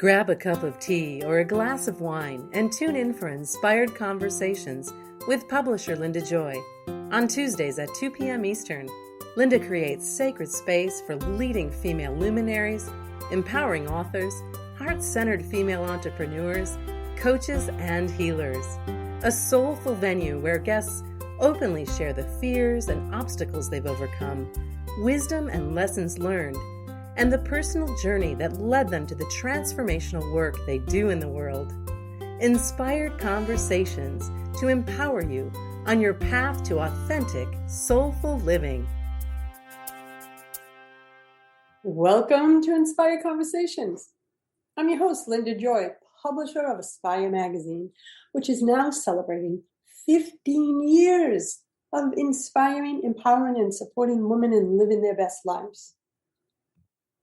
Grab a cup of tea or a glass of wine and tune in for inspired conversations with publisher Linda Joy. On Tuesdays at 2 p.m. Eastern, Linda creates sacred space for leading female luminaries, empowering authors, heart-centered female entrepreneurs, coaches, and healers. A soulful venue where guests openly share the fears and obstacles they've overcome, wisdom and lessons learned, and the personal journey that led them to the transformational work they do in the world. Inspired conversations to empower you on your path to authentic, soulful living. Welcome to Inspired Conversations. I'm your host, Linda Joy, publisher of Aspire magazine, which is now celebrating 15 years of inspiring, empowering, and supporting women in living their best lives.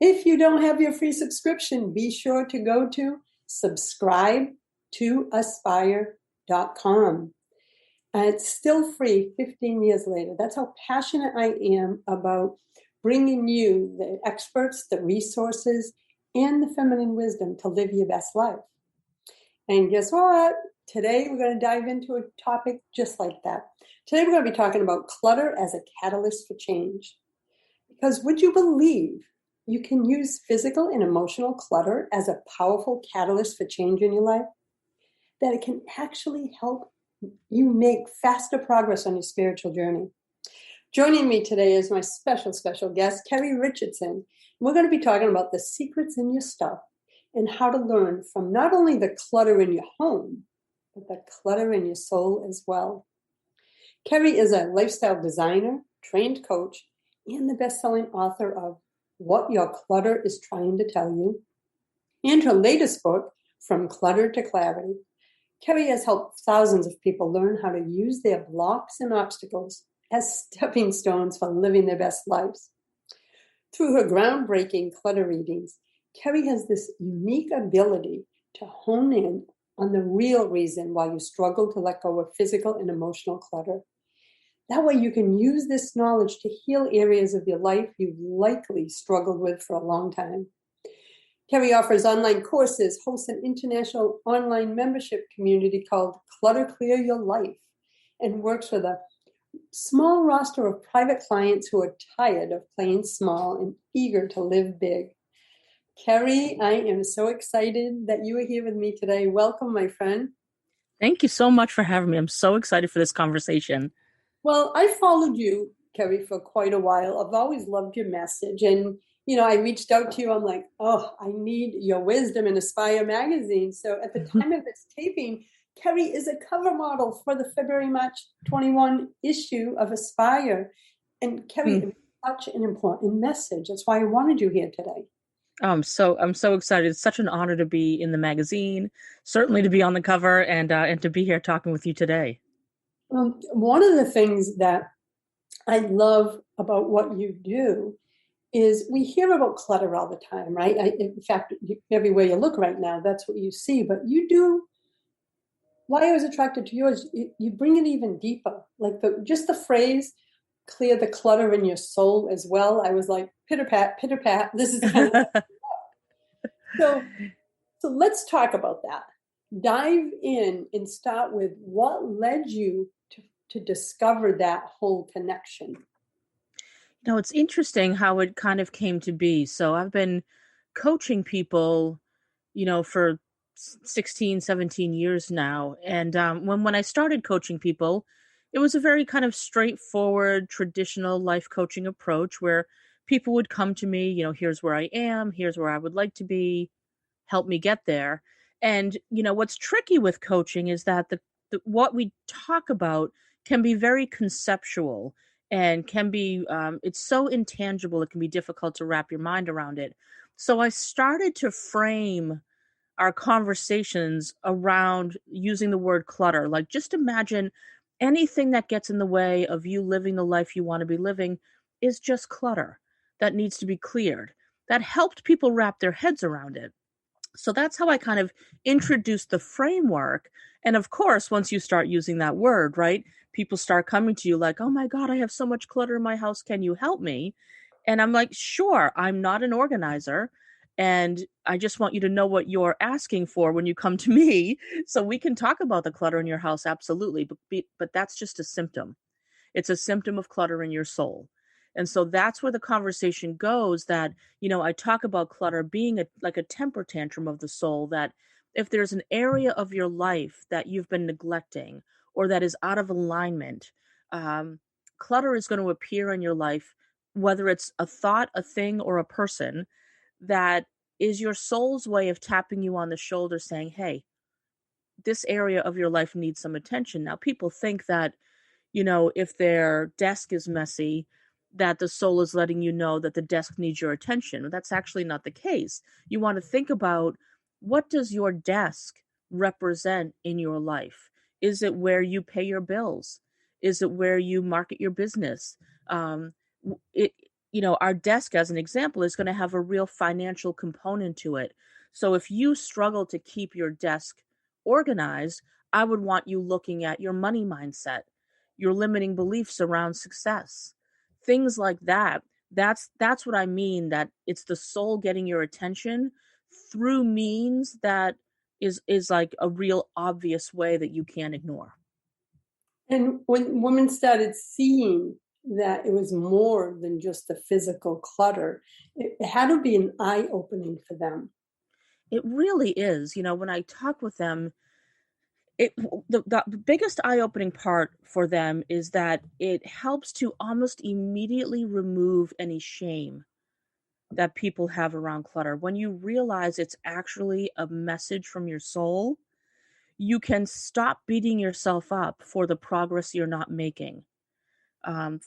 If you don't have your free subscription, be sure to go to subscribe to aspire.com. And it's still free 15 years later. That's how passionate I am about bringing you the experts, the resources, and the feminine wisdom to live your best life. And guess what? Today we're going to dive into a topic just like that. Today we're going to be talking about clutter as a catalyst for change. Because would you believe you can use physical and emotional clutter as a powerful catalyst for change in your life? That it can actually help you make faster progress on your spiritual journey. Joining me today is my special guest, Kerri Richardson. We're going to be talking about the secrets in your stuff and how to learn from not only the clutter in your home, but the clutter in your soul as well. Kerri is a lifestyle designer, trained coach, and the best-selling author of What Your Clutter Is Trying to Tell You, and her latest book, From Clutter to Clarity. Kerri has helped thousands of people learn how to use their blocks and obstacles as stepping stones for living their best lives. Through her groundbreaking clutter readings, Kerri has this unique ability to hone in on the real reason why you struggle to let go of physical and emotional clutter. That way you can use this knowledge to heal areas of your life you've likely struggled with for a long time. Kerri offers online courses, hosts an international online membership community called Clutter Clear Your Life, and works with a small roster of private clients who are tired of playing small and eager to live big. Kerri, I am so excited that you are here with me today. Welcome, my friend. Thank you so much for having me. I'm so excited for this conversation. Well, I followed you, Kerri, for quite a while. I've always loved your message. And, I reached out to you. I'm like, I need your wisdom in Aspire magazine. So at the time of this taping, Kerri is a cover model for the February-March 21 issue of Aspire. And Kerri, such an important message. That's why I wanted you here today. I'm so excited. It's such an honor to be in the magazine, certainly to be on the cover and to be here talking with you today. One of the things that I love about what you do is we hear about clutter all the time, right? In fact, everywhere you look right now, that's what you see. But you do, why I was attracted to yours, you bring it even deeper. Like just the phrase, clear the clutter in your soul as well. I was like, pitter pat, this is kind of so let's talk about that. Dive in and start with what led you to discover that whole connection. It's interesting how it kind of came to be. So I've been coaching people, for 16, 17 years now. And when I started coaching people, it was a very kind of straightforward, traditional life coaching approach where people would come to me, here's where I am, here's where I would like to be, help me get there. And, what's tricky with coaching is that what we talk about can be very conceptual and can be, it's so intangible, it can be difficult to wrap your mind around it. So I started to frame our conversations around using the word clutter. Like, just imagine anything that gets in the way of you living the life you want to be living is just clutter that needs to be cleared. That helped people wrap their heads around it. So that's how I kind of introduced the framework. And of course, once you start using that word, right, people start coming to you like, oh my God, I have so much clutter in my house. Can you help me? And I'm like, sure, I'm not an organizer. And I just want you to know what you're asking for when you come to me, so we can talk about the clutter in your house, absolutely, but that's just a symptom. It's a symptom of clutter in your soul. And so that's where the conversation goes, that, I talk about clutter being like a temper tantrum of the soul, that if there's an area of your life that you've been neglecting or that is out of alignment, um, clutter is going to appear in your life, whether it's a thought, a thing, or a person, that is your soul's way of tapping you on the shoulder saying, hey, this area of your life needs some attention. Now, people think that, if their desk is messy, that the soul is letting you know that the desk needs your attention. That's actually not the case. You want to think about, what does your desk represent in your life? Is it where you pay your bills? Is it where you market your business? Um, it, our desk, as an example, is going to have a real financial component to it. So if you struggle to keep your desk organized, I would want you looking at your money mindset, your limiting beliefs around success, things like that. That's what I mean, that it's the soul getting your attention through means that is like a real obvious way that you can't ignore. And when women started seeing that it was more than just the physical clutter, it had to be an eye-opening for them. It really is. When I talk with them, the biggest eye-opening part for them is that it helps to almost immediately remove any shame that people have around clutter. When you realize it's actually a message from your soul, you can stop beating yourself up for the progress you're not making,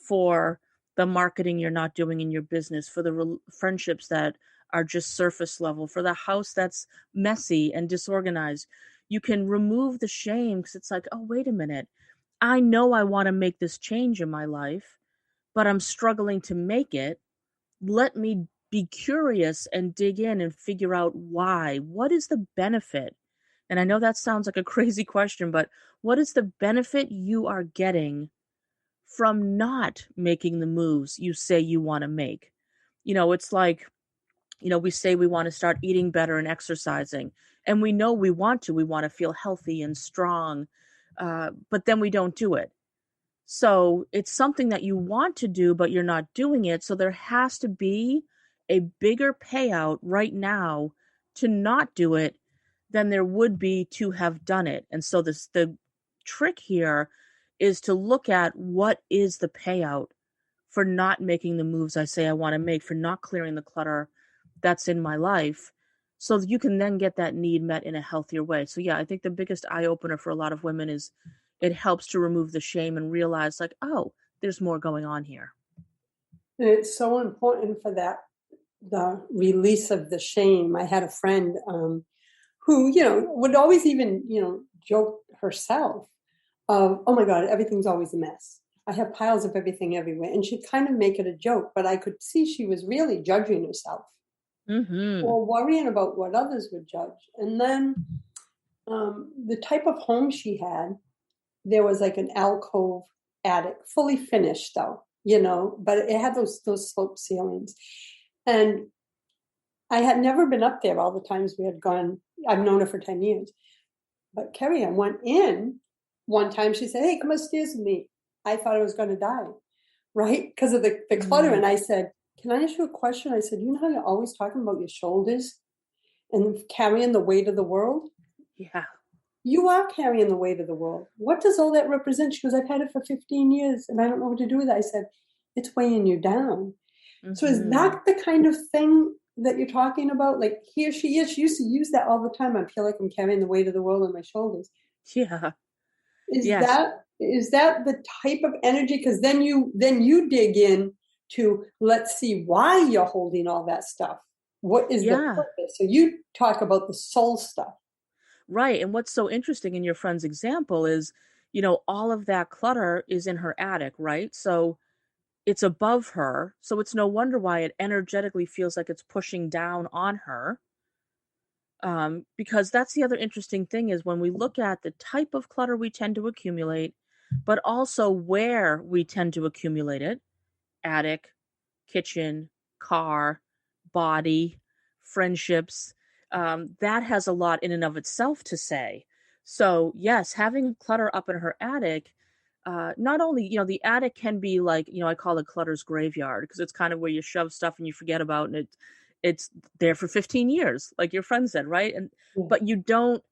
for the marketing you're not doing in your business, for the friendships that are just surface level, for the house that's messy and disorganized. You can remove the shame, because it's like, oh, wait a minute. I know I want to make this change in my life, but I'm struggling to make it. Let me be curious and dig in and figure out why. What is the benefit? And I know that sounds like a crazy question, but what is the benefit you are getting from not making the moves you say you want to make? It's like, we say we want to start eating better and exercising, and we know we want to. We want to feel healthy and strong, but then we don't do it. So it's something that you want to do, but you're not doing it. So there has to be a bigger payout right now to not do it than there would be to have done it. And so the trick here is to look at, what is the payout for not making the moves I say I want to make, for not clearing the clutter that's in my life, so that you can then get that need met in a healthier way. So yeah, I think the biggest eye opener for a lot of women is, it helps to remove the shame and realize, like, oh, there's more going on here. And it's so important for that, the release of the shame. I had a friend who, would always even, joke herself of, oh my God, everything's always a mess. I have piles of everything everywhere. And she'd kind of make it a joke, but I could see she was really judging herself, or worrying about what others would judge. And then the type of home she had, there was like an alcove attic, fully finished though, but it had those sloped ceilings. And I had never been up there all the times we had gone. I've known her for 10 years. But Kerri, I went in one time. She said, hey, come upstairs with me. I thought I was going to die, right? Because of the clutter. And I said, can I ask you a question? I said, you know how you're always talking about your shoulders and carrying the weight of the world? Yeah. You are carrying the weight of the world. What does all that represent? She goes, I've had it for 15 years and I don't know what to do with it. I said, it's weighing you down. So is that the kind of thing that you're talking about? Like, here she is. She used to use that all the time. I feel like I'm carrying the weight of the world on my shoulders. Yeah. Is that the type of energy? Because then you dig in to, let's see why you're holding all that stuff. What is the purpose? So you talk about the soul stuff. Right. And what's so interesting in your friend's example is, all of that clutter is in her attic, right? So it's above her. So it's no wonder why it energetically feels like it's pushing down on her. Because that's the other interesting thing, is when we look at the type of clutter we tend to accumulate, but also where we tend to accumulate it: attic, kitchen, car, body, friendships, that has a lot in and of itself to say. So yes, having clutter up in her attic, not only, the attic can be like, I call it clutter's graveyard because it's kind of where you shove stuff and you forget about, and it's there for 15 years, like your friend said, right? Yeah. But you don't,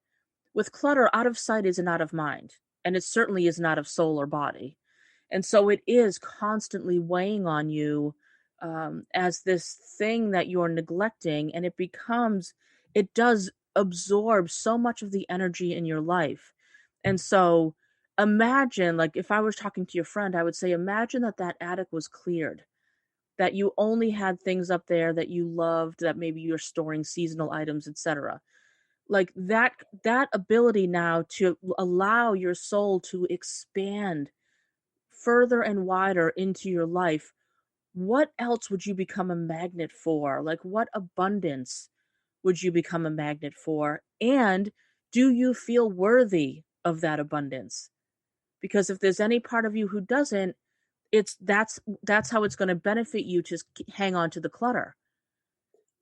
with clutter, out of sight is not of mind, and it certainly is not of soul or body. And so it is constantly weighing on you, as this thing that you're neglecting, and it does absorb so much of the energy in your life. And so imagine, like, if I was talking to your friend, I would say, imagine that attic was cleared, that you only had things up there that you loved, that maybe you're storing seasonal items, etc. Like that ability now to allow your soul to expand further and wider into your life. What else would you become a magnet for? Like, what abundance would you become a magnet for? And do you feel worthy of that abundance? Because if there's any part of you who doesn't, that's how it's going to benefit you to hang on to the clutter.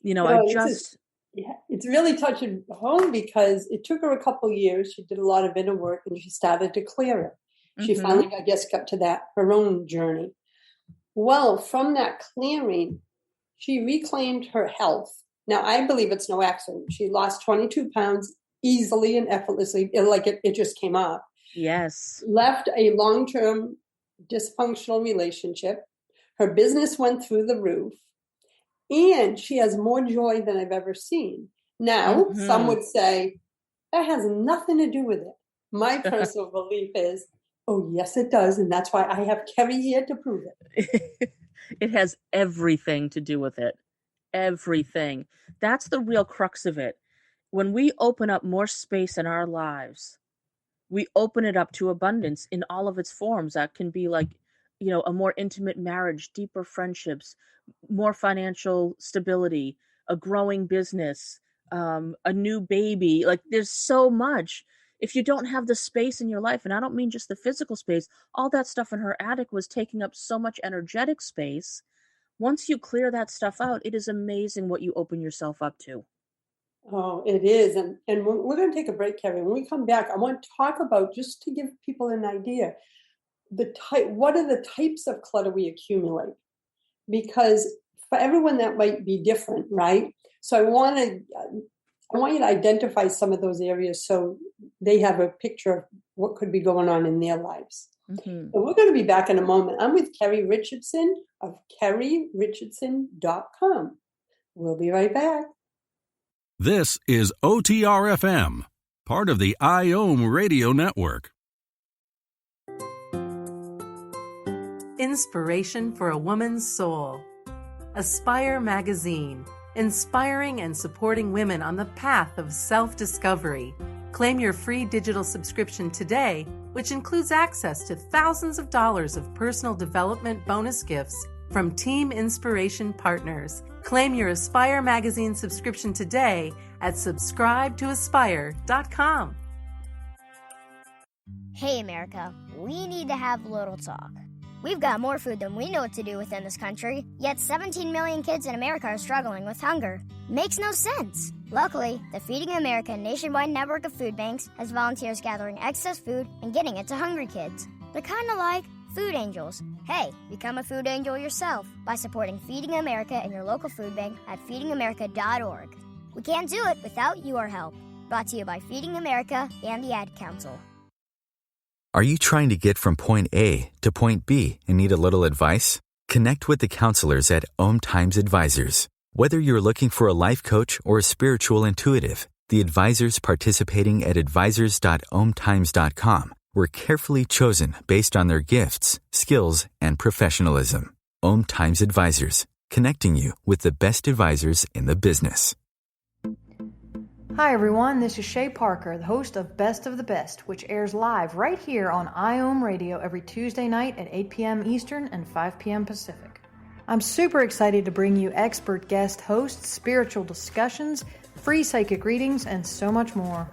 It's really touching home because it took her a couple years. She did a lot of inner work and she started to clear it. She finally, I guess, got to her own journey. Well, from that clearing, she reclaimed her health. Now, I believe it's no accident. She lost 22 pounds easily and effortlessly, it just came up. Yes. Left a long-term dysfunctional relationship. Her business went through the roof. And she has more joy than I've ever seen. Now, some would say, that has nothing to do with it. My personal belief is, oh, yes, it does. And that's why I have Kerri here to prove it. It has everything to do with it. Everything. That's the real crux of it. When we open up more space in our lives, we open it up to abundance in all of its forms. That can be like, a more intimate marriage, deeper friendships, more financial stability, a growing business, a new baby. Like, there's so much. If you don't have the space in your life, and I don't mean just the physical space, all that stuff in her attic was taking up so much energetic space. Once you clear that stuff out, it is amazing what you open yourself up to. Oh, it is. And we're going to take a break, Kerri. When we come back, I want to talk about, just to give people an idea, what are the types of clutter we accumulate? Because for everyone that might be different, right? So I want you to identify some of those areas so they have a picture of what could be going on in their lives. So we're going to be back in a moment. I'm with Kerri Richardson of kerryrichardson.com. We'll be right back. This is OTR-FM, part of the IOM Radio Network. Inspiration for a Woman's Soul. Aspire Magazine, inspiring and supporting women on the path of self-discovery. Claim your free digital subscription today, which includes access to thousands of dollars of personal development bonus gifts from Team Inspiration partners. Claim your Aspire Magazine subscription today at subscribetoaspire.com. Hey, America, we need to have a little talk. We've got more food than we know what to do with in this country, yet 17 million kids in America are struggling with hunger. Makes no sense. Luckily, the Feeding America nationwide network of food banks has volunteers gathering excess food and getting it to hungry kids. They're kind of like food angels. Hey, become a food angel yourself by supporting Feeding America in your local food bank at feedingamerica.org. We can't do it without your help. Brought to you by Feeding America and the Ad Council. Are you trying to get from point A to point B and need a little advice? Connect with the counselors at OMTimes Advisors. Whether you're looking for a life coach or a spiritual intuitive, the advisors participating at advisors.omtimes.com were carefully chosen based on their gifts, skills, and professionalism. OMTimes Advisors, connecting you with the best advisors in the business. Hi everyone, this is Shay Parker, the host of Best of the Best, which airs live right here on IOM Radio every Tuesday night at 8 p.m. Eastern and 5 p.m. Pacific. I'm super excited to bring you expert guest hosts, spiritual discussions, free psychic readings, and so much more.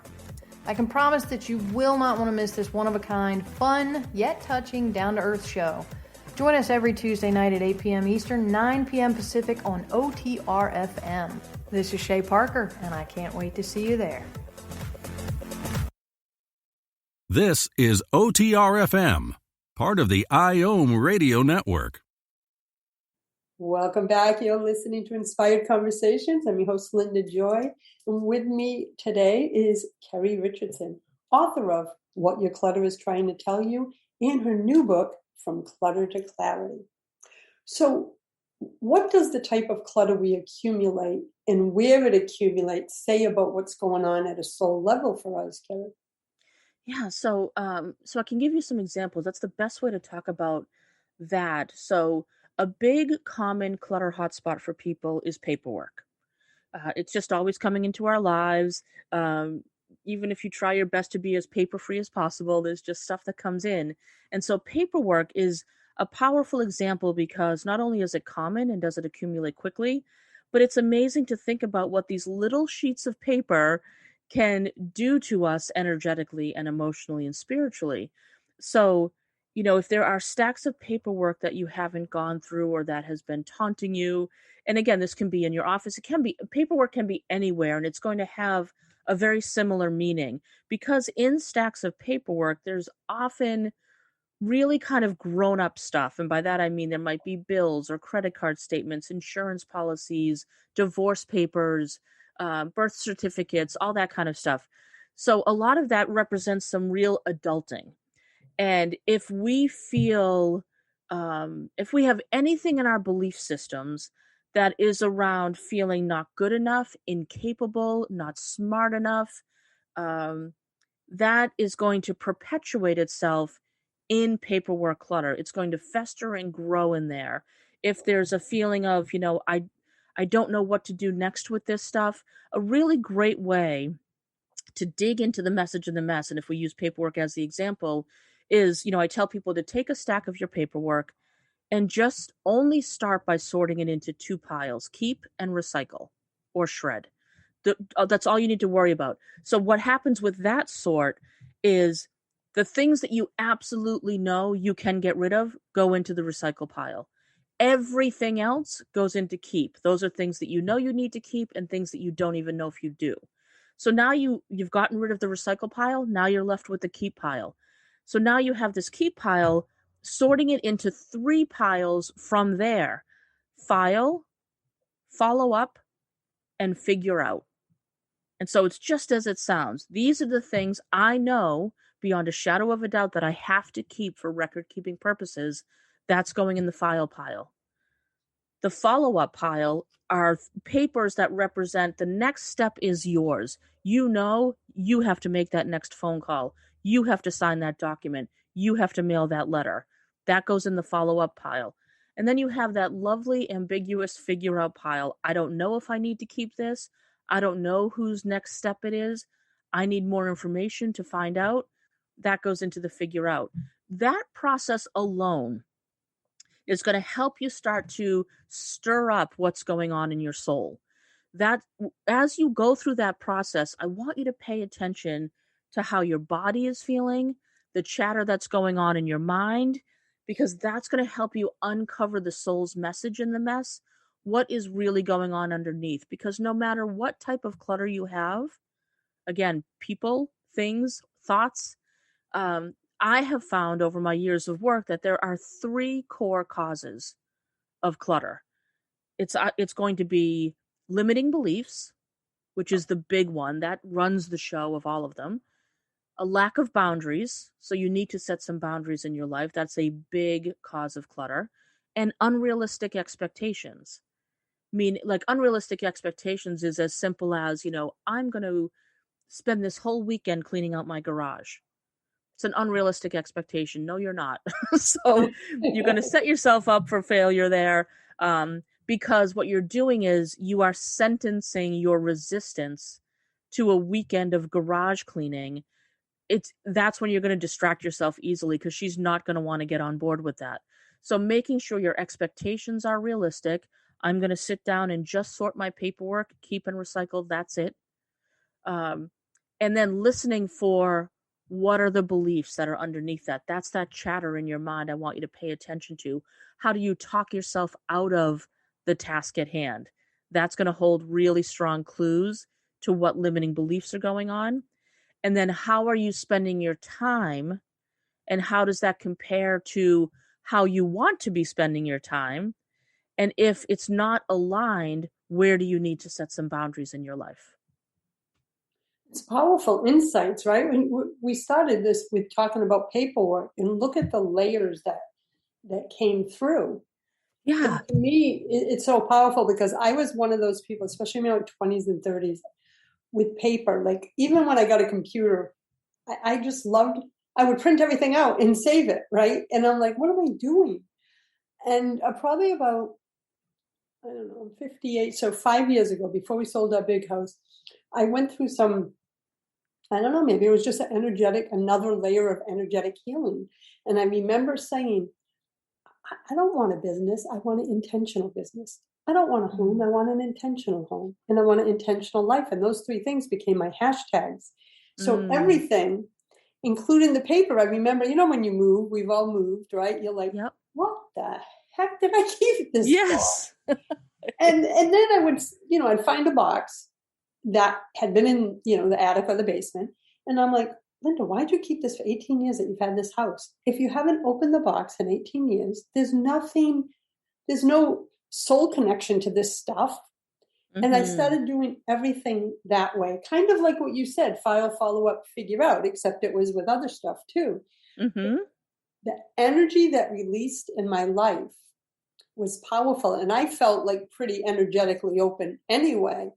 I can promise that you will not want to miss this one-of-a-kind, fun, yet touching, down-to-earth show. Join us every Tuesday night at 8 p.m. Eastern, 9 p.m. Pacific on OTR-FM. This is Shay Parker, and I can't wait to see you there. This is OTRFM, part of the IOM radio network. Welcome back. You're listening to Inspired Conversations. I'm your host, Linda Joy. And with me today is Kerri Richardson, author of What Your Clutter Is Trying to Tell You, and her new book, From Clutter to Clarity. So what does the type of clutter we accumulate and where it accumulates say about what's going on at a soul level for us, Kerri? Yeah, so I can give you some examples. That's the best way to talk about that. So a big common clutter hotspot for people is paperwork. It's just always coming into our lives. Um, Even if you try your best to be as paper free as possible, there's just stuff that comes in. And so paperwork is a powerful example because not only is it common and does it accumulate quickly, but it's amazing to think about what these little sheets of paper can do to us energetically and emotionally and spiritually. So, if there are stacks of paperwork that you haven't gone through or that has been taunting you, and again, this can be in your office, it can be paperwork, can be anywhere, and it's going to have a very similar meaning because in stacks of paperwork, there's often really kind of grown up stuff. And by that, I mean there might be bills or credit card statements, insurance policies, divorce papers, birth certificates, all that kind of stuff. So a lot of that represents some real adulting. And if we have anything in our belief systems that is around feeling not good enough, incapable, not smart enough, um, that is going to perpetuate itself in paperwork clutter. It's going to fester and grow in there. If there's a feeling of, I don't know what to do next with this stuff, a really great way to dig into the message in the mess, and if we use paperwork as the example, is, I tell people to take a stack of your paperwork and just only start by sorting it into two piles: keep and recycle or shred. That's all you need to worry about. So what happens with that sort is the things that you absolutely know you can get rid of go into the recycle pile. Everything else goes into keep. Those are things that you know you need to keep and things that you don't even know if you do. So now you've gotten rid of the recycle pile. Now you're left with the keep pile. So now you have this keep pile, sorting it into three piles from there: file, follow up, and figure out. And so it's just as it sounds. These are the things I know beyond a shadow of a doubt that I have to keep for record keeping purposes. That's going in the file pile. The follow-up pile are papers that represent the next step is yours. You have to make that next phone call. You have to sign that document. You have to mail that letter. That goes in the follow-up pile. And then you have that lovely, ambiguous figure out pile. I don't know if I need to keep this. I don't know whose next step it is. I need more information to find out. That goes into the figure out. That process alone is going to help you start to stir up what's going on in your soul. That as you go through that process, I want you to pay attention to how your body is feeling, the chatter that's going on in your mind, because that's going to help you uncover the soul's message in the mess, what is really going on underneath. Because no matter what type of clutter you have, again, people, things, thoughts, I have found over my years of work that there are three core causes of clutter. It's going to be limiting beliefs, which is the big one that runs the show of all of them. A lack of boundaries, so you need to set some boundaries in your life. That's a big cause of clutter. And unrealistic expectations. Like unrealistic expectations is as simple as, I'm going to spend this whole weekend cleaning out my garage. It's an unrealistic expectation. No, you're not. So you're going to set yourself up for failure there, because what you're doing is you are sentencing your resistance to a weekend of garage cleaning. That's when you're going to distract yourself easily because she's not going to want to get on board with that. So making sure your expectations are realistic. I'm going to sit down and just sort my paperwork, keep and recycle. That's it. And then listening for what are the beliefs that are underneath that. That's that chatter in your mind I want you to pay attention to. How do you talk yourself out of the task at hand? That's going to hold really strong clues to what limiting beliefs are going on. And then how are you spending your time, and how does that compare to how you want to be spending your time? And if it's not aligned, where do you need to set some boundaries in your life? It's powerful insights, right? We started this with talking about paperwork, and look at the layers that came through. Yeah. And to me, it's so powerful because I was one of those people, especially in my 20s and 30s, with paper. Like, even when I got a computer, I just loved, I would print everything out and save it, right? And I'm like, what am I doing? And probably about, I don't know, I'm 58. So 5 years ago, before we sold our big house, I went through some, I don't know, maybe it was just another layer of energetic healing. And I remember saying, I don't want a business. I want an intentional business. I don't want a home. I want an intentional home. And I want an intentional life. And those three things became my hashtags. So everything, including the paper, I remember, when you move, we've all moved, right? You're like, Yep. what the heck did I keep this Yes. for? And then I would, I'd find a box that had been in, the attic or the basement. And I'm like, Linda, why'd you keep this for 18 years that you've had this house? If you haven't opened the box in 18 years, there's no soul connection to this stuff. And I started doing everything that way, kind of like what you said, file, follow up, figure out, except it was with other stuff too. The energy that released in my life was powerful. And I felt like pretty energetically open anyway.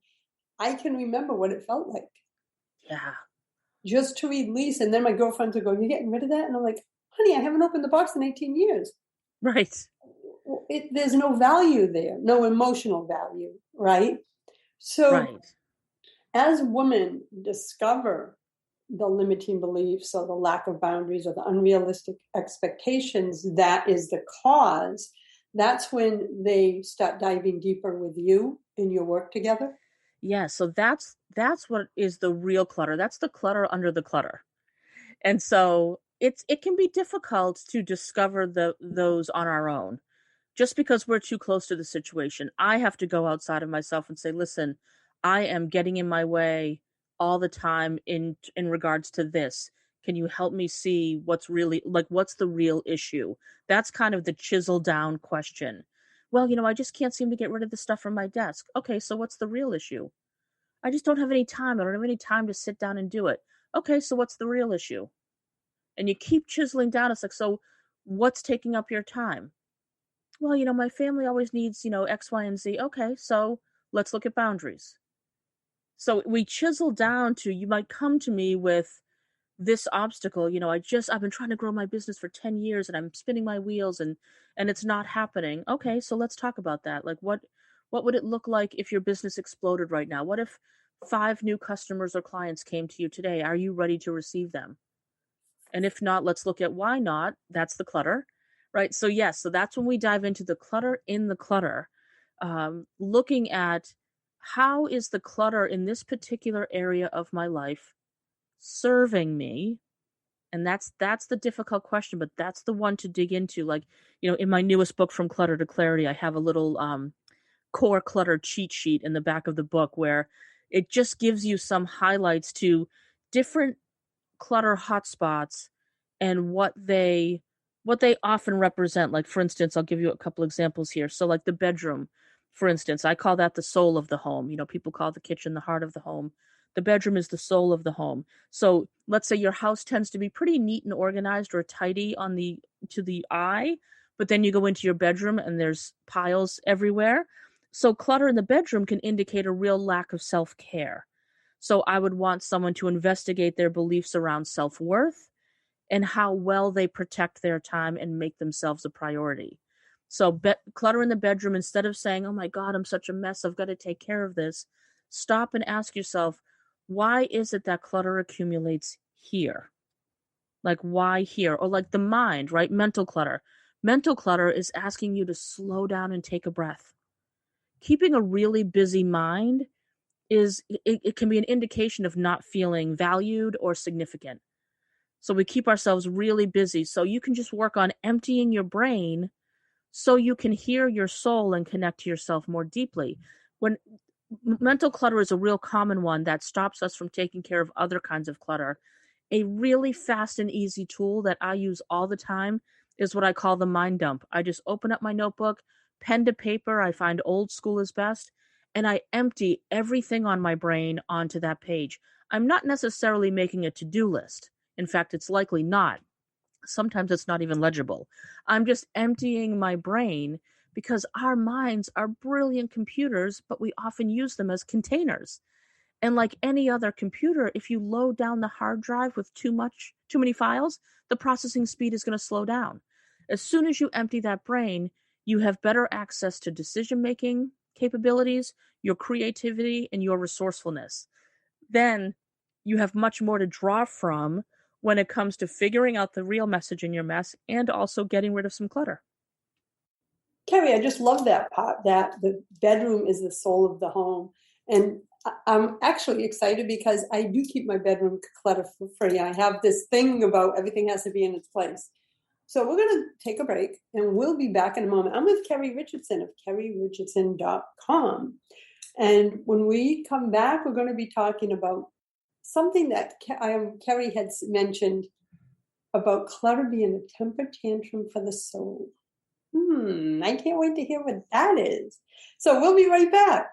I can remember what it felt like. Yeah. Just to release. And then my girlfriends would go, you're getting rid of that? And I'm like, honey, I haven't opened the box in 18 years. Right. There's no value there, no emotional value, right? So as women discover the limiting beliefs or the lack of boundaries or the unrealistic expectations, that is the cause. That's when they start diving deeper with you in your work together. Yeah, so that's what is the real clutter. That's the clutter under the clutter. And so it can be difficult to discover those on our own, just because we're too close to the situation. I have to go outside of myself and say, listen, I am getting in my way all the time in regards to this. Can you help me see what's the real issue? That's kind of the chisel down question. Well, I just can't seem to get rid of the stuff from my desk. Okay, so what's the real issue? I just don't have any time. I don't have any time to sit down and do it. Okay, so what's the real issue? And you keep chiseling down. It's like, so what's taking up your time? Well, my family always needs, X, Y, and Z. Okay, so let's look at boundaries. So we chisel down to, you might come to me with this obstacle. I've been trying to grow my business for 10 years and I'm spinning my wheels and it's not happening. Okay, so let's talk about that. Like, what would it look like if your business exploded right now? What if 5 new customers or clients came to you today? Are you ready to receive them? And if not, let's look at why not. That's the clutter, right? So yes, so that's when we dive into the clutter in the clutter, looking at how is the clutter in this particular area of my life serving me? And that's the difficult question, but that's the one to dig into. Like, in my newest book, From Clutter to Clarity, I have a little core clutter cheat sheet in the back of the book where it just gives you some highlights to different clutter hotspots and what they often represent. Like, for instance, I'll give you a couple examples here. So like the bedroom, for instance, I call that the soul of the home. People call the kitchen the heart of the home. The bedroom is the soul of the home. So let's say your house tends to be pretty neat and organized or tidy to the eye, but then you go into your bedroom and there's piles everywhere. So clutter in the bedroom can indicate a real lack of self-care. So I would want someone to investigate their beliefs around self-worth and how well they protect their time and make themselves a priority. So clutter in the bedroom, instead of saying, oh my God, I'm such a mess, I've got to take care of this, stop and ask yourself, why is it that clutter accumulates here? Like, why here? Or like the mind, right? Mental clutter. Mental clutter is asking you to slow down and take a breath. Keeping a really busy mind it can be an indication of not feeling valued or significant. So we keep ourselves really busy. So you can just work on emptying your brain so you can hear your soul and connect to yourself more deeply. when mental clutter is a real common one that stops us from taking care of other kinds of clutter. A really fast and easy tool that I use all the time is what I call the mind dump. I just open up my notebook, pen to paper, I find old school is best, and I empty everything on my brain onto that page. I'm not necessarily making a to-do list. In fact, it's likely not. Sometimes it's not even legible. I'm just emptying my brain because our minds are brilliant computers, but we often use them as containers. And like any other computer, if you load down the hard drive with too many files, the processing speed is going to slow down. As soon as you empty that brain, you have better access to decision-making capabilities, your creativity, and your resourcefulness. Then you have much more to draw from when it comes to figuring out the real message in your mess and also getting rid of some clutter. Kerri, I just love that part, that the bedroom is the soul of the home. And I'm actually excited because I do keep my bedroom clutter-free. I have this thing about everything has to be in its place. So we're going to take a break, and we'll be back in a moment. I'm with Kerri Richardson of kerryrichardson.com. And when we come back, we're going to be talking about something that Kerri had mentioned about clutter being a temper tantrum for the soul. I can't wait to hear what that is. So we'll be right back.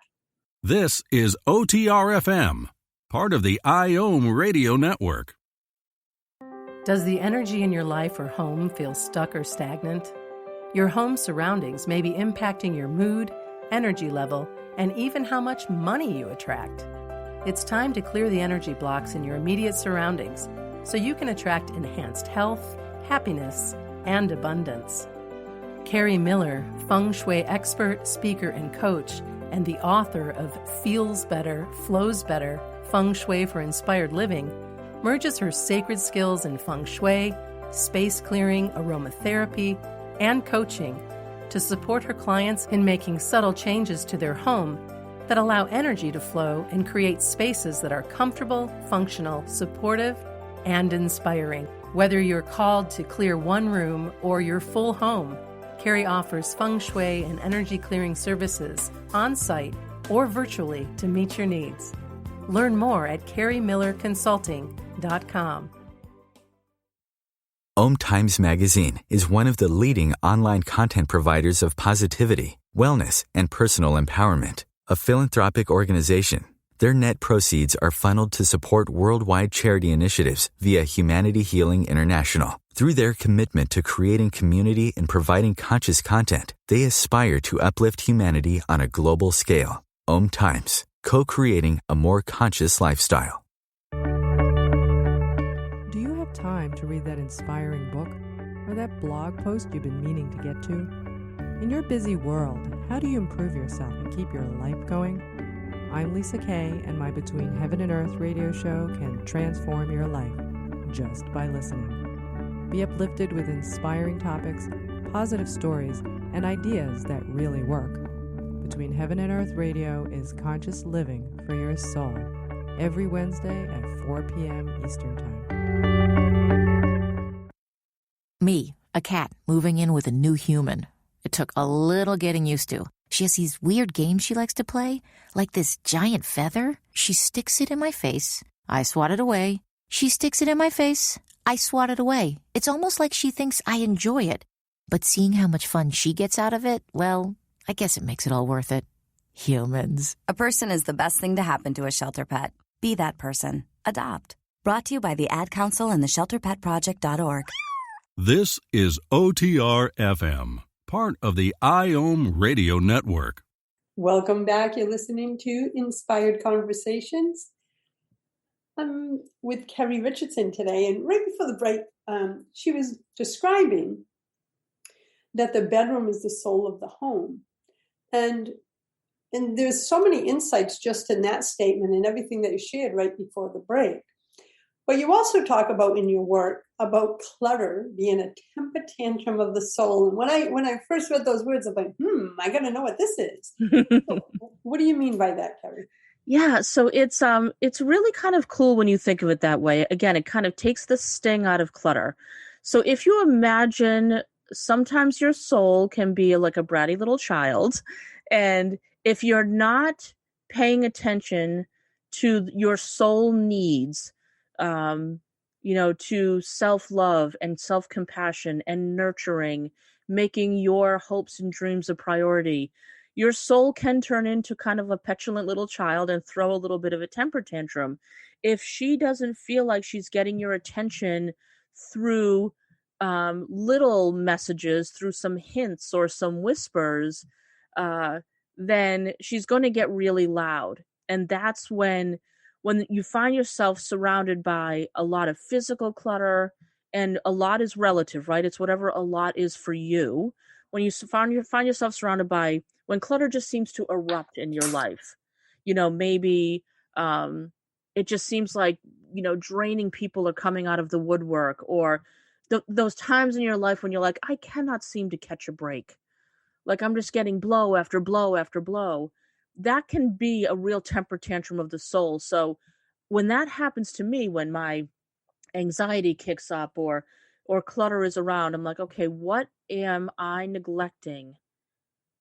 This is OTRFM, part of the IOM radio network. Does the energy in your life or home feel stuck or stagnant? Your home surroundings may be impacting your mood, energy level, and even how much money you attract. It's time to clear the energy blocks in your immediate surroundings so you can attract enhanced health, happiness, and abundance. Carrie Miller, Feng Shui expert, speaker, and coach, and the author of Feels Better, Flows Better, Feng Shui for Inspired Living, merges her sacred skills in Feng Shui, space clearing, aromatherapy, and coaching to support her clients in making subtle changes to their home that allow energy to flow and create spaces that are comfortable, functional, supportive, and inspiring. Whether you're called to clear one room or your full home, Carrie offers Feng Shui and energy clearing services on-site or virtually to meet your needs. Learn more at kerrymillerconsulting.com. OMTimes Magazine is one of the leading online content providers of positivity, wellness, and personal empowerment. A philanthropic organization, their net proceeds are funneled to support worldwide charity initiatives via Humanity Healing International. Through their commitment to creating community and providing conscious content, they aspire to uplift humanity on a global scale. OMTimes, co-creating a more conscious lifestyle. Do you have time to read that inspiring book or that blog post you've been meaning to get to? In your busy world, how do you improve yourself and keep your life going? I'm Lisa Kay, and my Between Heaven and Earth radio show can transform your life just by listening. Be uplifted with inspiring topics, positive stories, and ideas that really work. Between Heaven and Earth Radio is conscious living for your soul, every Wednesday at 4 p.m. Eastern Time. Me, a cat, moving in with a new human. It took a little getting used to. She has these weird games she likes to play, like this giant feather. She sticks it in my face. I swat it away. She sticks it in my face. I swat it away. It's almost like she thinks I enjoy it. But seeing how much fun she gets out of it, well, I guess it makes it all worth it. Humans. A person is the best thing to happen to a shelter pet. Be that person. Adopt. Brought to you by the Ad Council and the ShelterPetProject.org. This is OTRFM, part of the IOM radio network. Welcome back. You're listening to Inspired Conversations. I'm with Kerri Richardson today, and right before the break, she was describing that the bedroom is the soul of the home. And there's so many insights just in that statement and everything that you shared right before the break. But you also talk about in your work about clutter being a temper tantrum of the soul. And when I first read those words, I'm like, I got to know what this is. So, what do you mean by that, Kerri? Yeah, so it's really kind of cool when you think of it that way. Again, it kind of takes the sting out of clutter. So if you imagine sometimes your soul can be like a bratty little child, and if you're not paying attention to your soul needs, to self-love and self-compassion and nurturing, making your hopes and dreams a priority, your soul can turn into kind of a petulant little child and throw a little bit of a temper tantrum. If she doesn't feel like she's getting your attention through little messages, through some hints or some whispers, then she's going to get really loud. And that's when you find yourself surrounded by a lot of physical clutter, and a lot is relative, right? It's whatever a lot is for you. When you find yourself surrounded by, when clutter just seems to erupt in your life, maybe it just seems like, draining people are coming out of the woodwork, or those times in your life when you're like, I cannot seem to catch a break. Like, I'm just getting blow after blow after blow. That can be a real temper tantrum of the soul. So when that happens to me, when my anxiety kicks up or clutter is around, I'm like, okay, what am I neglecting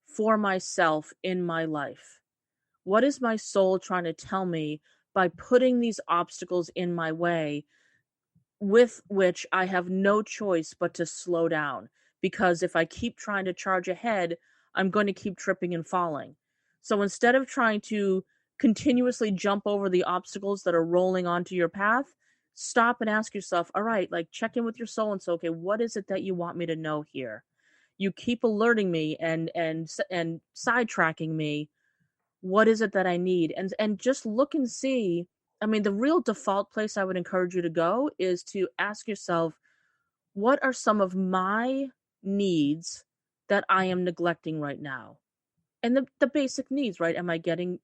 for myself in my life? What is my soul trying to tell me by putting these obstacles in my way, with which I have no choice but to slow down? Because if I keep trying to charge ahead, I'm going to keep tripping and falling. So instead of trying to continuously jump over the obstacles that are rolling onto your path, stop and ask yourself, all right, like, check in with your soul and say, okay, what is it that you want me to know here? You keep alerting me and sidetracking me. What is it that I need? And just look and see. I mean, the real default place I would encourage you to go is to ask yourself, what are some of my needs that I am neglecting right now? And the basic needs, right? Am I getting,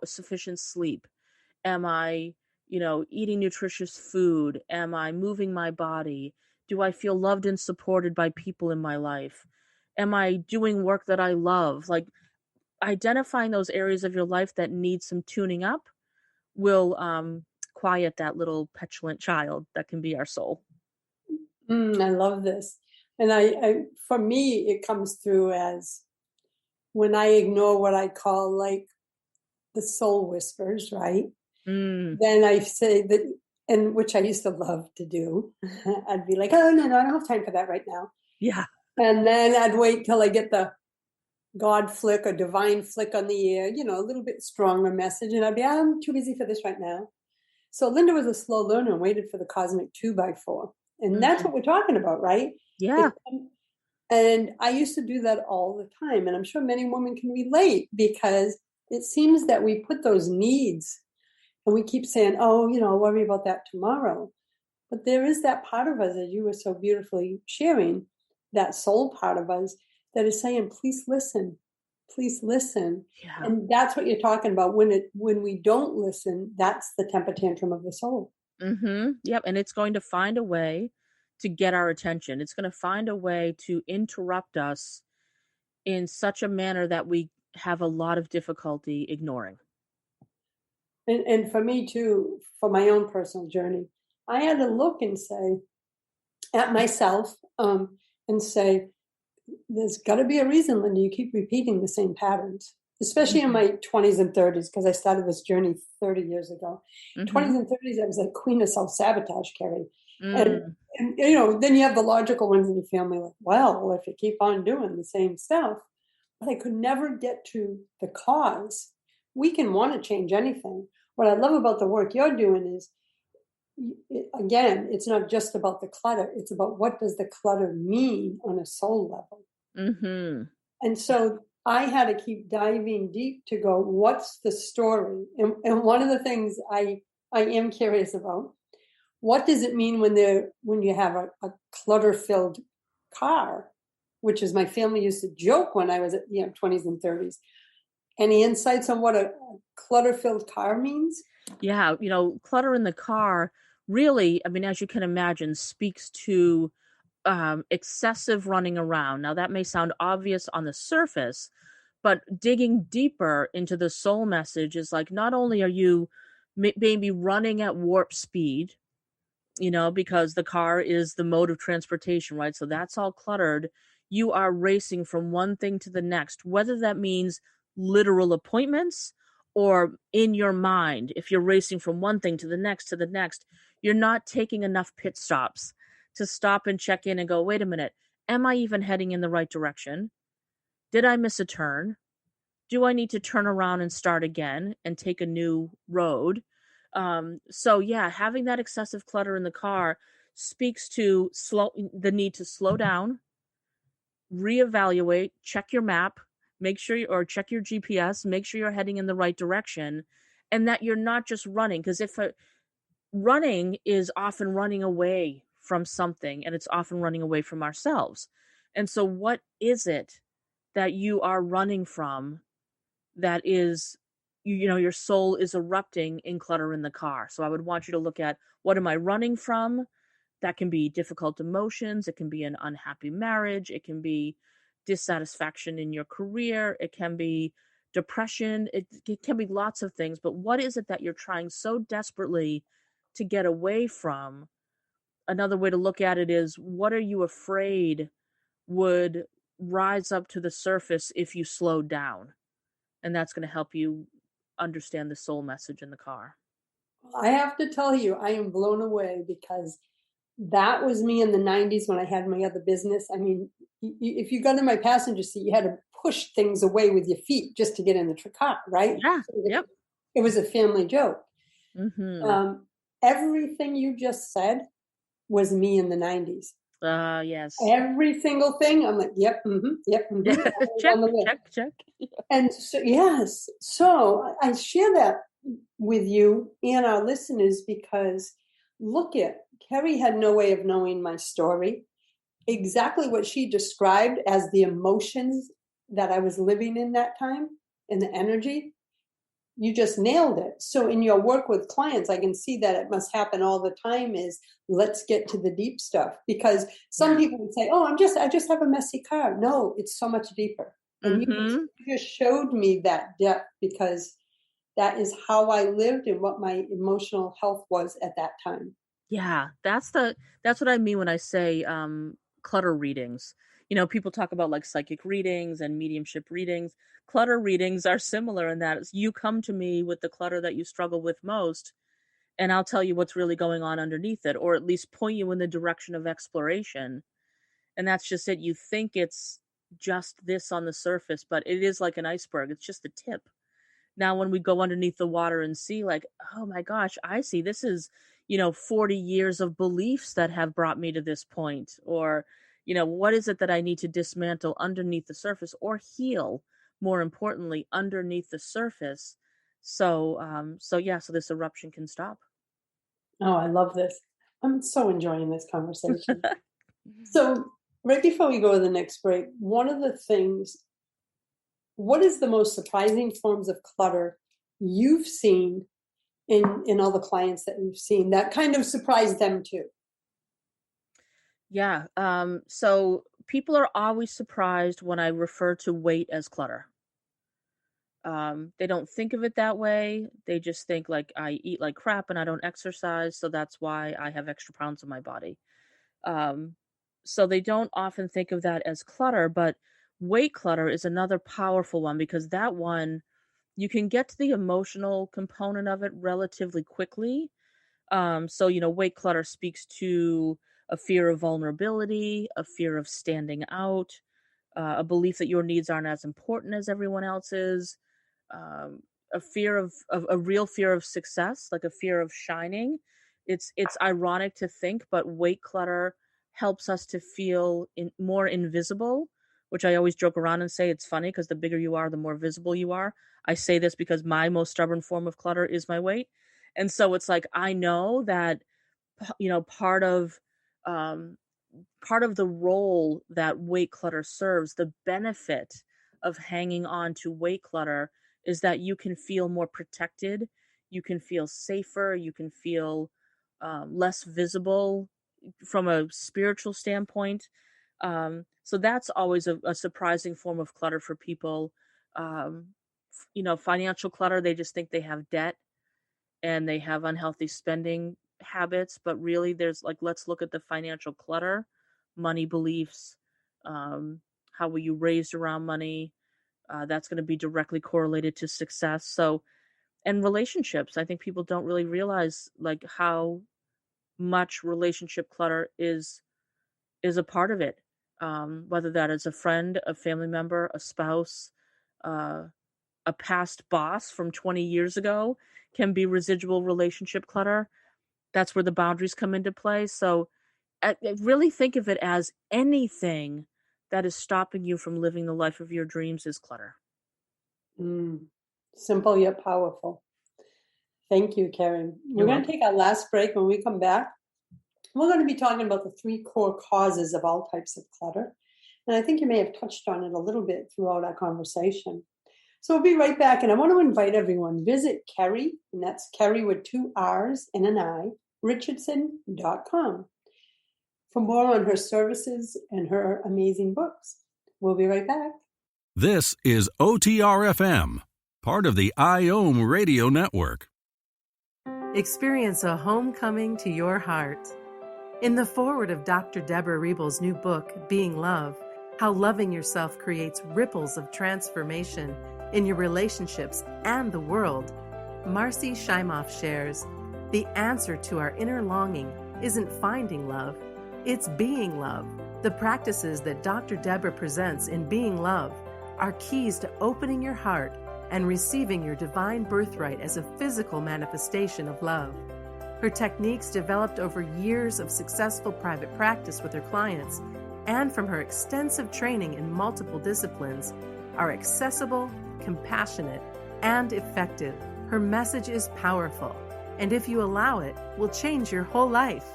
sufficient sleep? Am I, eating nutritious food? Am I moving my body? Do I feel loved and supported by people in my life? Am I doing work that I love? Like, identifying those areas of your life that need some tuning up will quiet that little petulant child that can be our soul. I love this. And for me, it comes through as when I ignore what I call like the soul whispers, right? Then I say that, and which I used to love to do. I'd be like, oh, no, I don't have time for that right now. Yeah. And then I'd wait till I get the God flick or divine flick on the ear, a little bit stronger message. And I'd be, I'm too busy for this right now. So Linda was a slow learner and waited for the cosmic 2x4. And that's what we're talking about, right? Yeah. And I used to do that all the time. And I'm sure many women can relate, because it seems that we put those needs and we keep saying, oh, I'll worry about that tomorrow. But there is that part of us, as you were so beautifully sharing, that soul part of us that is saying, please listen. Please listen. Yeah. And that's what you're talking about. When we don't listen, that's the temper tantrum of the soul. Yep. And it's going to find a way to get our attention. It's going to find a way to interrupt us in such a manner that we have a lot of difficulty ignoring. And for me too, for my own personal journey, I had to look and say at myself and say, there's got to be a reason, Linda, you keep repeating the same patterns, especially in my 20s and 30s, because I started this journey 30 years ago. 20s and 30s, I was like queen of self-sabotage, Kerry. And then you have the logical ones in your family, like, well, if you keep on doing the same stuff. But I could never get to the cause. We can want to change anything. What I love about the work you're doing is, again, it's not just about the clutter. It's about, what does the clutter mean on a soul level? And so I had to keep diving deep to go, what's the story? And one of the things I am curious about, what does it mean when you have a clutter-filled car, which is, my family used to joke when I was at 20s and 30s. Any insights on what a clutter-filled car means? Yeah, clutter in the car really, I mean, as you can imagine, speaks to excessive running around. Now, that may sound obvious on the surface, but digging deeper into the soul message is like, not only are you maybe running at warp speed, because the car is the mode of transportation, right? So that's all cluttered. You are racing from one thing to the next, whether that means literal appointments or in your mind. If you're racing from one thing to the next, you're not taking enough pit stops to stop and check in and go, wait a minute, am I even heading in the right direction? Did I miss a turn? Do I need to turn around and start again and take a new road? So yeah, having that excessive clutter in the car speaks to the need to slow down, reevaluate, check your map, or check your GPS, make sure you're heading in the right direction, and that you're not just running. Because running is often running away from something, and it's often running away from ourselves. And so what is it that you are running from that is, your soul is erupting in clutter in the car? So I would want you to look at, what am I running from? That can be difficult emotions. It can be an unhappy marriage. It can be dissatisfaction in your career. It can be depression. It can be lots of things. But what is it that you're trying so desperately to get away from? Another way to look at it is, what are you afraid would rise up to the surface if you slowed down? And that's going to help you understand the soul message in the car. I have to tell you, I am blown away, because that was me in the 90s when I had my other business. I mean, if you got in my passenger seat, you had to push things away with your feet just to get in the car, right? Yeah. So Yep. It was a family joke. Mm-hmm. Everything you just said was me in the 90s. Yes. Every single thing, I'm like, yep, yep, Check. And so, yes, so I share that with you and our listeners, because look at, Kerri had no way of knowing my story. Exactly what she described as the emotions that I was living in that time and the energy, you just nailed it. So in your work with clients, I can see that it must happen all the time, is let's get to the deep stuff. Because some people would say, oh, I just have a messy car. No, it's so much deeper. And you just showed me that depth, because that is how I lived and what my emotional health was at that time. Yeah, that's what I mean when I say clutter readings. People talk about like psychic readings and mediumship readings. Clutter readings are similar in that you come to me with the clutter that you struggle with most, and I'll tell you what's really going on underneath it, or at least point you in the direction of exploration. And that's just it. You think it's just this on the surface, but it is like an iceberg. It's just the tip. Now, when we go underneath the water and see, like, oh my gosh, I see this is, 40 years of beliefs that have brought me to this point. Or, what is it that I need to dismantle underneath the surface, or heal, more importantly, underneath the surface? So this eruption can stop. Oh, I love this. I'm so enjoying this conversation. So right before we go to the next break, one of the things, what is the most surprising forms of clutter you've seen in all the clients that you've seen that kind of surprised them too? Yeah. So people are always surprised when I refer to weight as clutter. They don't think of it that way. They just think like I eat like crap and I don't exercise, so that's why I have extra pounds in my body. Um, so they don't often think of that as clutter, but weight clutter is another powerful one, because that one, you can get to the emotional component of it relatively quickly. Weight clutter speaks to a fear of vulnerability, a fear of standing out, a belief that your needs aren't as important as everyone else's, um, a fear of a real fear of success, like a fear of shining. It's ironic to think, but weight clutter helps us to feel more invisible, which I always joke around and say it's funny because the bigger you are, the more visible you are. I say this because my most stubborn form of clutter is my weight. And so it's like, I know that, part of um, the role that weight clutter serves, the benefit of hanging on to weight clutter, is that you can feel more protected, you can feel safer, you can feel less visible from a spiritual standpoint. So that's always a surprising form of clutter for people. Financial clutter, they just think they have debt and they have unhealthy spending habits, but really there's like, let's look at the financial clutter, money beliefs, how were you raised around money, That's going to be directly correlated to success. So, and relationships, I think people don't really realize like how much relationship clutter is a part of it. Whether that is a friend, a family member, a spouse, uh, a past boss from 20 years ago can be residual relationship clutter. That's where the boundaries come into play. So I really think of it as anything that is stopping you from living the life of your dreams is clutter. Simple yet powerful. Thank you, Kerri. We're going to take our last break. When we come back, we're going to be talking about the 3 core causes of all types of clutter. And I think you may have touched on it a little bit throughout our conversation. So we'll be right back. And I want to invite everyone, visit Kerri, and that's Kerri with 2 R's and an I, Richardson.com, for more on her services and her amazing books. We'll be right back. This is OTR-FM, part of the IOM Radio Network. Experience a homecoming to your heart. In the foreword of Dr. Deborah Riebel's new book, Being Love, How Loving Yourself Creates Ripples of Transformation in Your Relationships and the World, Marcy Shimoff shares, the answer to our inner longing isn't finding love, it's being love. The practices that Dr. Deborah presents in Being Love are keys to opening your heart and receiving your divine birthright as a physical manifestation of love. Her techniques, developed over years of successful private practice with her clients and from her extensive training in multiple disciplines, are accessible, compassionate, and effective. Her message is powerful, and if you allow it, will change your whole life.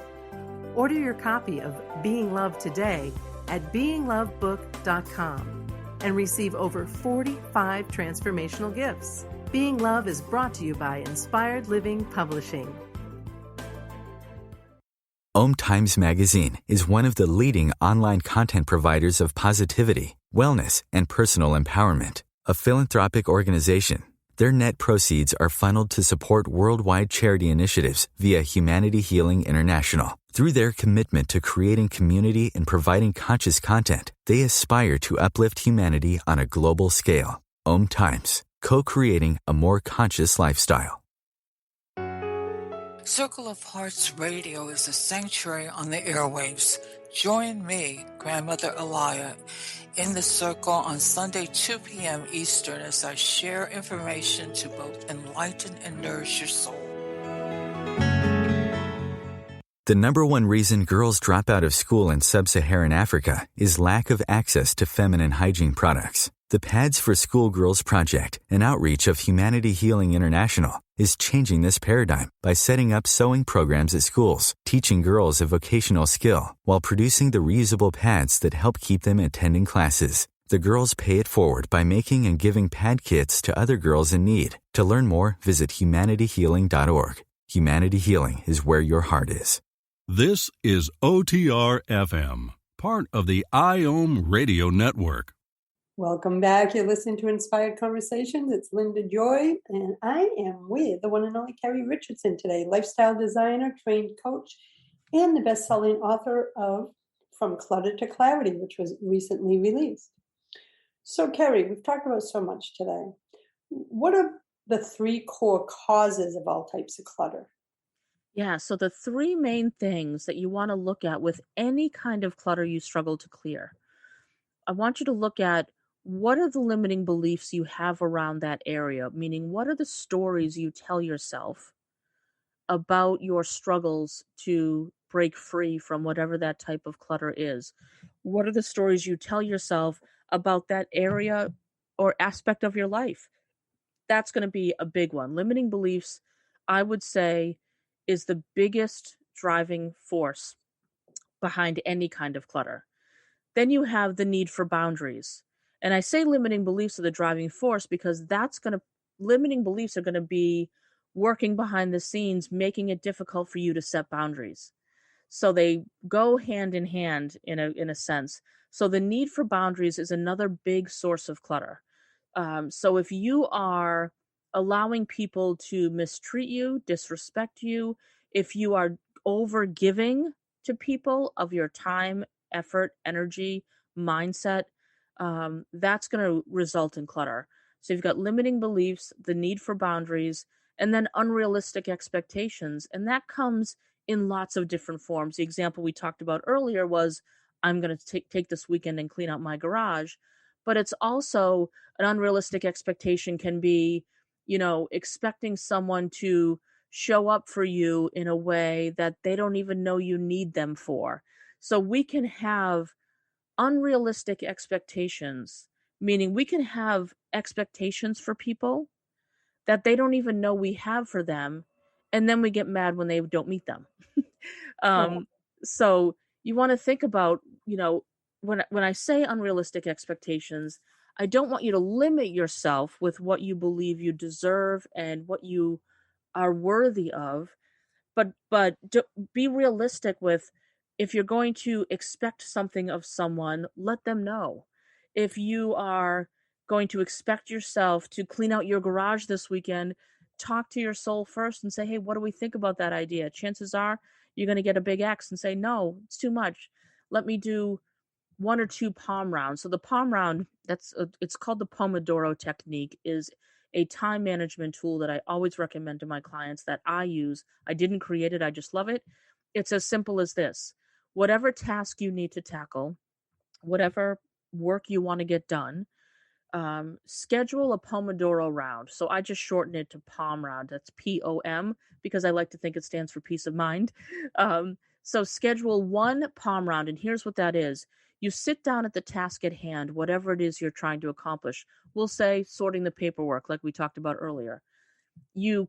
Order your copy of Being Love today at beinglovebook.com and receive over 45 transformational gifts. Being Love is brought to you by Inspired Living Publishing. OMTimes Magazine is one of the leading online content providers of positivity, wellness, and personal empowerment. A philanthropic organization, their net proceeds are funneled to support worldwide charity initiatives via Humanity Healing International. Through their commitment to creating community and providing conscious content, they aspire to uplift humanity on a global scale. OMTimes, co-creating a more conscious lifestyle. Circle of Hearts Radio is a sanctuary on the airwaves. Join me, Grandmother Elia, in the circle on Sunday, 2 p.m. Eastern, as I share information to both enlighten and nourish your soul. The number one reason girls drop out of school in sub-Saharan Africa is lack of access to feminine hygiene products. The Pads for Schoolgirls Project, an outreach of Humanity Healing International, is changing this paradigm by setting up sewing programs at schools, teaching girls a vocational skill, while producing the reusable pads that help keep them attending classes. The girls pay it forward by making and giving pad kits to other girls in need. To learn more, visit humanityhealing.org. Humanity Healing is where your heart is. This is OTR-FM, part of the IOM Radio Network. Welcome back. You're listening to Inspired Conversations. It's Linda Joy, and I am with the one and only Kerri Richardson today, lifestyle designer, trained coach, and the best-selling author of From Clutter to Clarity, which was recently released. So, Kerri, we've talked about so much today. What are the 3 core causes of all types of clutter? Yeah, so the 3 main things that you want to look at with any kind of clutter you struggle to clear. I want you to look at what are the limiting beliefs you have around that area, meaning what are the stories you tell yourself about your struggles to break free from whatever that type of clutter is? What are the stories you tell yourself about that area or aspect of your life? That's going to be a big one. Limiting beliefs, I would say, is the biggest driving force behind any kind of clutter. Then you have the need for boundaries. And I say limiting beliefs are the driving force because limiting beliefs are going to be working behind the scenes, making it difficult for you to set boundaries. So they go hand in hand in a sense. So the need for boundaries is another big source of clutter. So if you are allowing people to mistreat you, disrespect you, if you are over giving to people of your time, effort, energy, mindset, that's going to result in clutter. So you've got limiting beliefs, the need for boundaries, and then unrealistic expectations. And that comes in lots of different forms. The example we talked about earlier was, I'm going to take this weekend and clean out my garage. But it's also an unrealistic expectation can be, expecting someone to show up for you in a way that they don't even know you need them for. So we can have unrealistic expectations, meaning we can have expectations for people that they don't even know we have for them, and then we get mad when they don't meet them. So you want to think about, when I say unrealistic expectations, I don't want you to limit yourself with what you believe you deserve and what you are worthy of, but be realistic with, if you're going to expect something of someone, let them know. If you are going to expect yourself to clean out your garage this weekend, talk to your soul first and say, hey, what do we think about that idea? Chances are you're going to get a big X and say, no, it's too much. Let me do 1 or 2 palm rounds. So the palm round, it's called the Pomodoro Technique, is a time management tool that I always recommend to my clients that I use. I didn't create it, I just love it. It's as simple as this. Whatever task you need to tackle, whatever work you want to get done, schedule a Pomodoro round. So I just shorten it to POM round. That's POM because I like to think it stands for peace of mind. So schedule 1 POM round, and here's what that is. You sit down at the task at hand, whatever it is you're trying to accomplish. We'll say sorting the paperwork, like we talked about earlier. You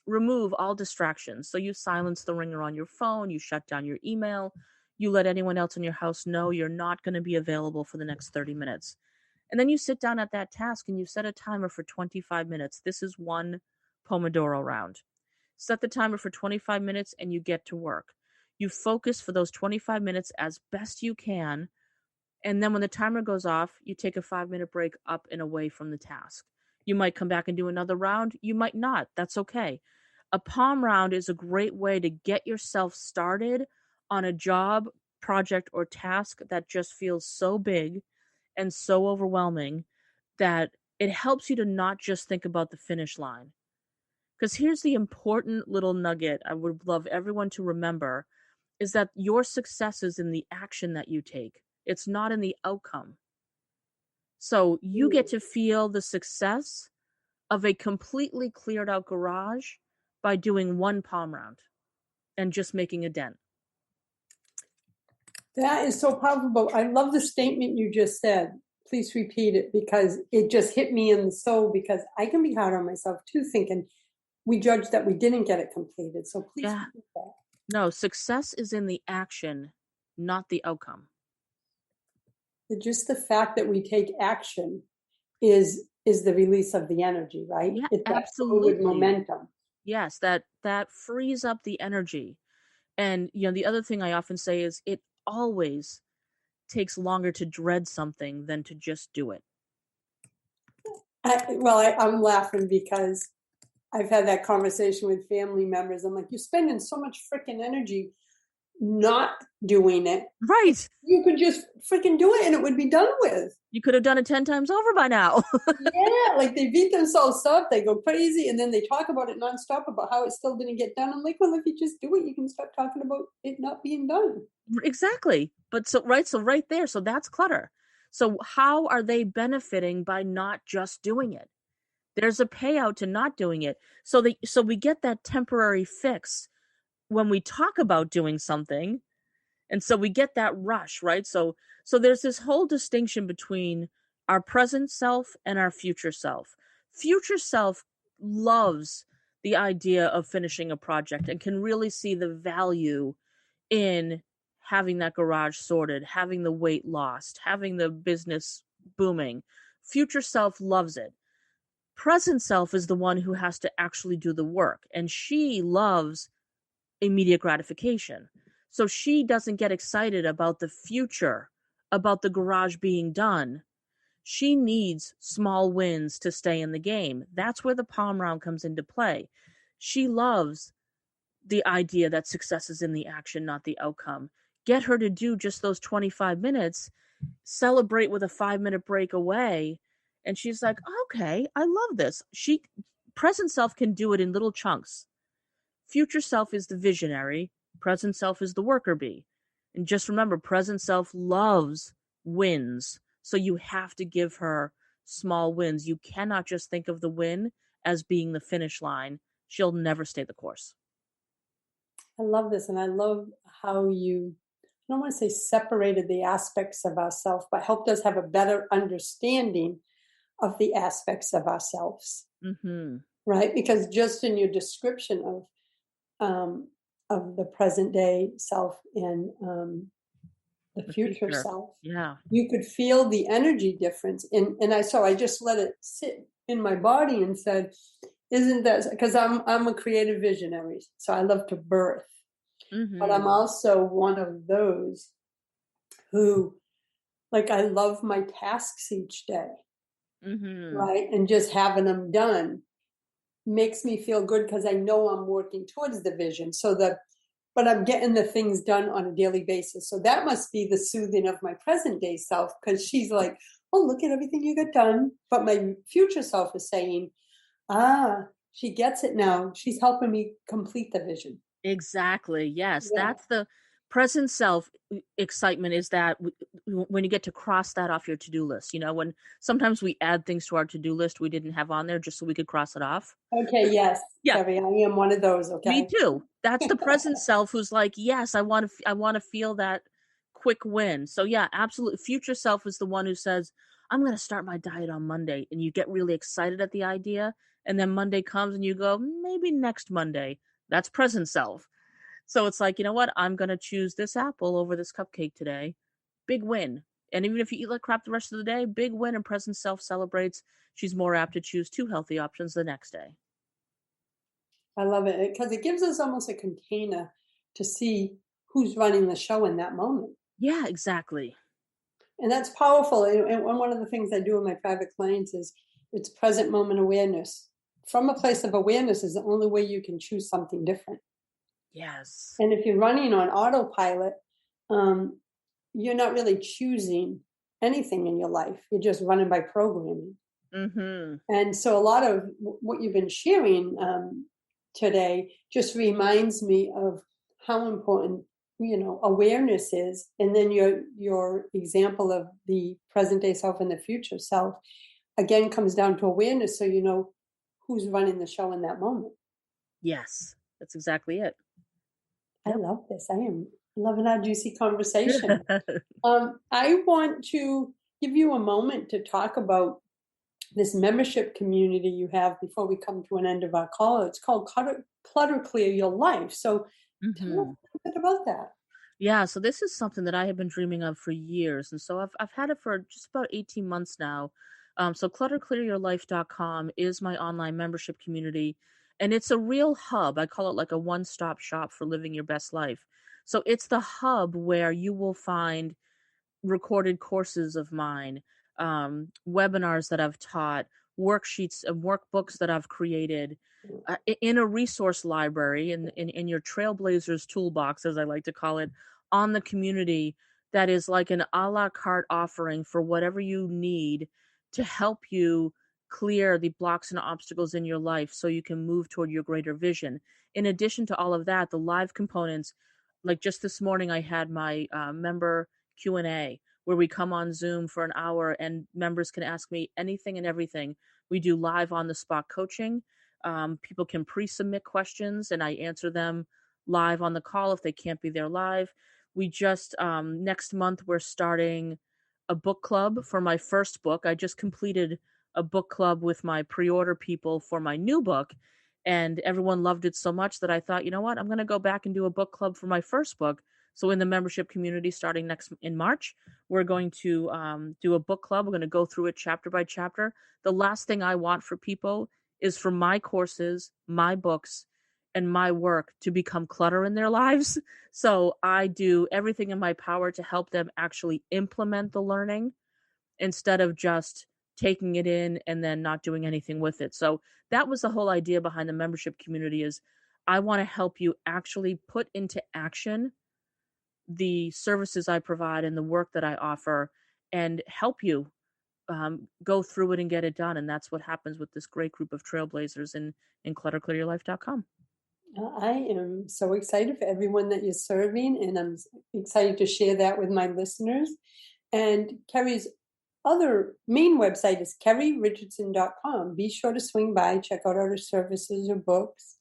remove all distractions. So you silence the ringer on your phone, you shut down your email, you let anyone else in your house know you're not going to be available for the next 30 minutes. And then you sit down at that task and you set a timer for 25 minutes. This is 1 Pomodoro round. Set the timer for 25 minutes and you get to work. You focus for those 25 minutes as best you can. And then when the timer goes off, you take a 5-minute break up and away from the task. You might come back and do another round. You might not. That's okay. A palm round is a great way to get yourself started on a job, project, or task that just feels so big and so overwhelming that it helps you to not just think about the finish line. Because here's the important little nugget I would love everyone to remember, is that your success is in the action that you take. It's not in the outcome. So you get to feel the success of a completely cleared out garage by doing 1 palm round and just making a dent. That is so powerful. I love the statement you just said. Please repeat it, because it just hit me in the soul, because I can be hard on myself too, thinking we judged that we didn't get it completed. So please repeat that. No, success is in the action, not the outcome. Just the fact that we take action is the release of the energy, right? Yeah, it's absolutely. With momentum. Yes, that frees up the energy. And the other thing I often say is it always takes longer to dread something than to just do it. I'm laughing because I've had that conversation with family members. I'm like, you're spending so much freaking energy not doing it. Right. You could just freaking do it and it would be done with. You could have done it 10 times over by now. Yeah, like they beat themselves up, they go crazy, and then they talk about it nonstop about how it still didn't get done. I'm like, well, if you just do it, you can stop talking about it not being done. Exactly. But so right there, so that's clutter. So how are they benefiting by not just doing it? There's a payout to not doing it. So we get that temporary fix when we talk about doing something. And so we get that rush, right? So there's this whole distinction between our present self and our future self. Future self loves the idea of finishing a project and can really see the value in having that garage sorted, having the weight lost, having the business booming. Future self loves it. Present self is the one who has to actually do the work, and she loves immediate gratification. So she doesn't get excited about the future, about the garage being done. She needs small wins to stay in the game. That's where the palm round comes into play. She loves the idea that success is in the action, not the outcome. get her to do just those 25 minutes, celebrate with a 5-minute break away. And she's like, okay, I love this. Present self can do it in little chunks. Future self is the visionary. Present self is the worker bee. And just remember, present self loves wins. So you have to give her small wins. You cannot just think of the win as being the finish line. She'll never stay the course. I love this. And I love how you, I don't want to say separated the aspects of ourselves, but helped us have a better understanding of the aspects of ourselves. Mm-hmm. Right? Because just in your description of the present day self and the future self, yeah, you could feel the energy difference. And I just let it sit in my body and said, isn't that, because I'm a creative visionary, so I love to birth. mm-hmm. But I'm also one of those who, like, I love my tasks each day, mm-hmm. right? And just having them done makes me feel good because I know I'm working towards the vision. But I'm getting the things done on a daily basis. So that must be the soothing of my present day self, because she's like, oh, look at everything you got done. But my future self is saying, she gets it now. She's helping me complete the vision. Exactly. Yes. Yeah. That's the present self excitement, is that when you get to cross that off your to-do list, when sometimes we add things to our to-do list we didn't have on there just so we could cross it off. Okay. Yes. Yeah. Kerri, I am one of those. Okay. Me too. That's the present self who's like, yes, I want to feel that quick win. So yeah, absolutely. Future self is the one who says, I'm going to start my diet on Monday. And you get really excited at the idea. And then Monday comes and you go, maybe next Monday. That's present self. So it's like, you know what? I'm going to choose this apple over this cupcake today. Big win. And even if you eat like crap the rest of the day, big win, and present self celebrates. She's more apt to choose 2 healthy options the next day. I love it because it gives us almost a container to see who's running the show in that moment. Yeah, exactly. And that's powerful. And one of the things I do with my private clients is it's present moment awareness. From a place of awareness is the only way you can choose something different. Yes. And if you're running on autopilot, you're not really choosing anything in your life. You're just running by programming. Mm-hmm. And so a lot of what you've been sharing today just reminds me of how important, awareness is. And then your example of the present day self and the future self, again, comes down to awareness. So you know who's running the show in that moment. Yes, that's exactly it. I love this. I am loving our juicy conversation. I want to give you a moment to talk about this membership community you have before we come to an end of our call. It's called Clutter Clear Your Life. So tell us a little bit about that. Yeah, so this is something that I have been dreaming of for years. And so I've had it for just about 18 months now. So clutterclearyourlife.com is my online membership community. And it's a real hub. I call it like a one-stop shop for living your best life. So it's the hub where you will find recorded courses of mine, webinars that I've taught, worksheets and workbooks that I've created, in a resource library, in your Trailblazers toolbox, as I like to call it, on the community, that is like an a la carte offering for whatever you need to help you clear the blocks and obstacles in your life so you can move toward your greater vision. In addition to all of that, the live components, like just this morning, I had my member Q&A where we come on Zoom for an hour and members can ask me anything and everything. We do live on the spot coaching. People can pre-submit questions and I answer them live on the call if they can't be there live. We just, next month, we're starting a book club for my first book. I just completed a book club with my pre-order people for my new book, and everyone loved it so much that I thought, you know what, I'm going to go back and do a book club for my first book. So in the membership community starting in March, we're going to do a book club. We're going to go through it chapter by chapter. The last thing I want for people is for my courses, my books, and my work to become clutter in their lives. So I do everything in my power to help them actually implement the learning instead of just taking it in and then not doing anything with it. So that was the whole idea behind the membership community, is I want to help you actually put into action the services I provide and the work that I offer and help you go through it and get it done. And that's what happens with this great group of trailblazers in clutterclearyourlife.com. I am so excited for everyone that you're serving, and I'm excited to share that with my listeners. And Kerri's other main website is kerryrichardson.com. Be sure to swing by, check out our services or books.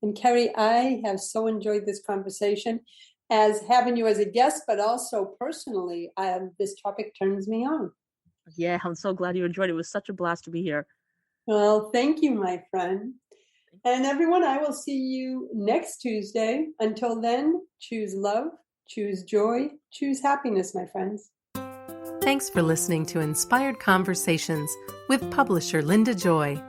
And Kerri, I have so enjoyed this conversation, as having you as a guest, but also personally, this topic turns me on. Yeah, I'm so glad you enjoyed it. It was such a blast to be here. Well, thank you, my friend. And everyone, I will see you next Tuesday. Until then, choose love, choose joy, choose happiness, my friends. Thanks for listening to Inspired Conversations with publisher Linda Joy.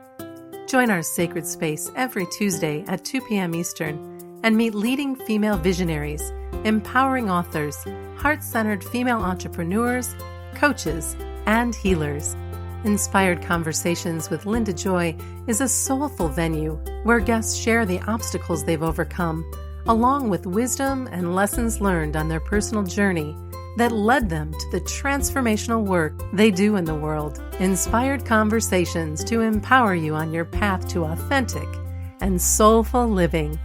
Join our sacred space every Tuesday at 2 p.m. Eastern and meet leading female visionaries, empowering authors, heart-centered female entrepreneurs, coaches, and healers. Inspired Conversations with Linda Joy is a soulful venue where guests share the obstacles they've overcome, along with wisdom and lessons learned on their personal journey that led them to the transformational work they do in the world. Inspired Conversations to empower you on your path to authentic and soulful living.